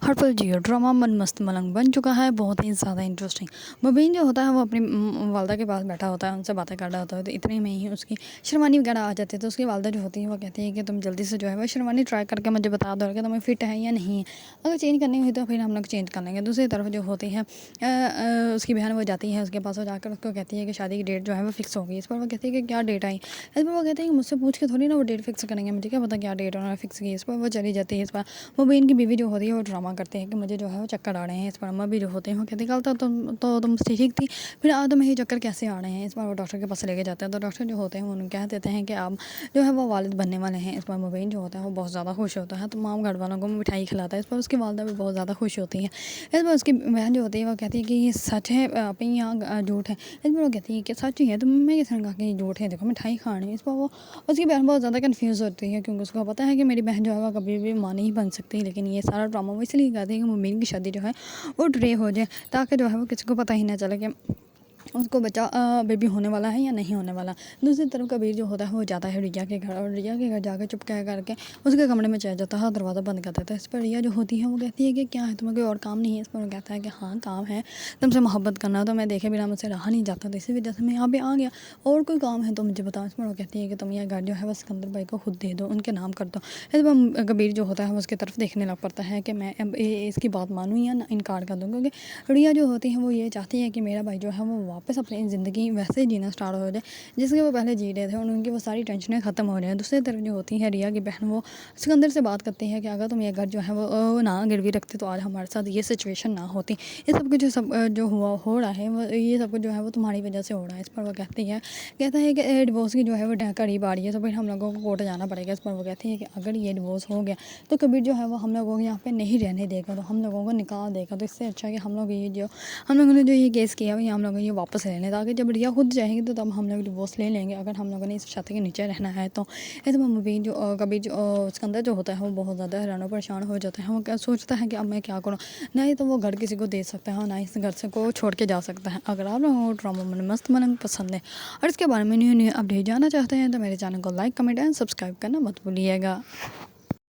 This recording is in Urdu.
ہر پل جیو ڈرامہ من مست ملنگ بن چکا ہے، بہت ہی زیادہ انٹرسٹنگ۔ مبین جو ہوتا ہے وہ اپنی والدہ کے پاس بیٹھا ہوتا ہے، ان سے باتیں کر رہا ہوتا ہے، تو اتنے میں ہی اس کی شیروانی وغیرہ آ جاتی ہے۔ تو اس کی والدہ جو ہوتی ہے وہ کہتی ہے کہ تم جلدی سے جو ہے وہ شیروانی ٹرائی کر کے مجھے بتا دو کہ تمہیں فٹ ہے یا نہیں ہے، اگر چینج کرنی ہوئی تو پھر ہم لوگ چینج کر لیں گے۔ دوسری طرف جو ہوتی ہے اس کی بہن وہ جاتی ہے اس کے پاس، وہ جا کر اس کو کہتی ہے کہ شادی کی ڈیٹ جو ہے وہ فکس ہوگی۔ اس پر وہ کہتی ہے کہ کیا ڈیٹ آئی؟ اس پر وہ کہتے ہیں کہ مجھ سے پوچھ کے تھوڑی نا وہ ڈیٹ فکس کریں گے، مجھے کیا پتا کیا ڈیٹ انہوں نے فکس کی۔ اس پر وہ چلی جاتی ہے۔ اس پر مبین کی بیوی جو ہوتی ہے وہ ڈرامہ کرتے ہیں کہ مجھے جو ہے وہ چکر آ رہے ہیں۔ اس پر اماں بھی جو ہوتے ہیں وہ کہتے ہیں کل تو تم ٹھیک تھی، پھر آج تمہیں یہ چکر کیسے آ رہے ہیں؟ اس پر وہ ڈاکٹر کے پاس لے کے جاتے ہیں، تو ڈاکٹر جو ہوتے ہیں وہ کہہ دیتے ہیں کہ آپ جو ہے وہ والد بننے والے ہیں۔ اس پر مبین جو ہوتا ہے وہ بہت زیادہ خوش ہوتا ہے، تمام گھر والوں کو مٹھائی کھلاتا ہے۔ اس پر اس کی والدہ بھی بہت زیادہ خوش ہوتی ہے۔ اس پر اس کی بہن جو ہوتی ہے وہ کہتی ہے کہ یہ سچ ہے آپ یہاں جھوٹ ہے؟ اس پر وہ کہتی ہے کہ سچ ہی ہے، تم میں کس نے کہا کہ یہ جھوٹ ہے، دیکھو مٹھائی کھا رہی ہے۔ اس پر وہ اس کی بہن بہت زیادہ کنفیوز ہوتی ہے، کیونکہ اس کو پتہ ہے کہ میری بہن جو ہے وہ کبھی بھی ماں نہیں بن سکتی، لیکن یہ سارا ڈرامہ وہ اس لیے کرتی ہے کہ مبین کی شادی جو ہے وہ ڈرے ہو جائے، تاکہ جو ہے وہ کسی کو پتہ ہی نہ چلے کہ اس کو بچہ بیبی ہونے والا ہے یا نہیں ہونے والا۔ دوسری طرف کبیر جو ہوتا ہے وہ جاتا ہے ریا کے گھر، اور ریا کے گھر جا کے چپ کر کے اس کے کمرے میں چلا جاتا ہے، دروازہ بند کر دیتا ہے۔ اس پر ریا جو ہوتی ہے وہ کہتی ہے کہ کیا ہے، تمہیں کوئی اور کام نہیں ہے؟ اس پر وہ کہتا ہے کہ ہاں کام ہے، تم سے محبت کرنا، تو میں دیکھے بنا مجھ سے رہا نہیں جاتا، تو اسی وجہ سے میں یہاں پہ آ گیا، اور کوئی کام ہے تو مجھے بتاؤ۔ اس پر وہ کہتی ہے کہ تم یہ گھر جو ہے وہ سکندر بھائی کو خود دے دو، ان کے نام کر دو۔ اس پر کبیر جو ہوتا ہے وہ اس کی طرف دیکھنے لگ پڑتا ہے کہ میں اب اس کی بات مانوں یا انکار کر دوں، کیونکہ ریا جو ہوتی ہے وہ یہ چاہتی ہے کہ میرا بھائی جو ہے وہ واپس اپنی زندگی ویسے ہی جینا سٹارٹ ہو جائے جس کے وہ پہلے جی رہے تھے، اور ان کی وہ ساری ٹینشنیں ختم ہو جائیں۔ دوسری طرف جو ہوتی ہے ریا کی بہن، وہ سکندر سے بات کرتی ہے کہ اگر تم یہ گھر جو ہے وہ نہ گروی رکھتے تو آج ہمارے ساتھ یہ سچویشن نہ ہوتی، یہ سب کچھ جو ہو رہا ہے یہ سب کچھ جو ہے وہ تمہاری وجہ سے ہو رہا ہے۔ اس پر وہ کہتا ہے کہ ڈیورس کی جو ہے وہ قریب آ رہی ہے، تو پھر ہم لوگوں کو کورٹ جانا پڑے گا۔ اس پر وہ کہتی ہے کہ اگر یہ ڈیورس ہو گیا تو کبیر جو ہے وہ ہم لوگوں کو یہاں پہ نہیں رہنے دے گا، تو ہم لوگوں کو نکال دے گا، تو اس سے اچھا کہ ہم لوگوں نے جو یہ کیس کیا ہے ہم لوگوں یہ واپس لے لیں، تاکہ جب ریا خود جائے گی تو تب ہم لوگ ڈیورس لے لیں گے، اگر ہم لوگوں نے اس چھت کے نیچے رہنا ہے تو۔ اس میں مبین جو کبھی سکندر جو ہوتا ہے وہ بہت زیادہ حیران و پریشان ہو جاتا ہے، وہ کیا سوچتا ہے کہ اب میں کیا کروں، نہ ہی تو وہ گھر کسی کو دے سکتا ہے اور نہ ہی اس گھر سے کو چھوڑ کے جا سکتا ہے۔ اگر آپ لوگوں کو ڈرامہ من مست ملنگ پسند ہے اور اس کے بارے میں نیو اپڈیٹ جاننا چاہتے ہیں تو میرے چینل کو لائک کمنٹ اینڈ سبسکرائب کرنا مت بھولیے گا۔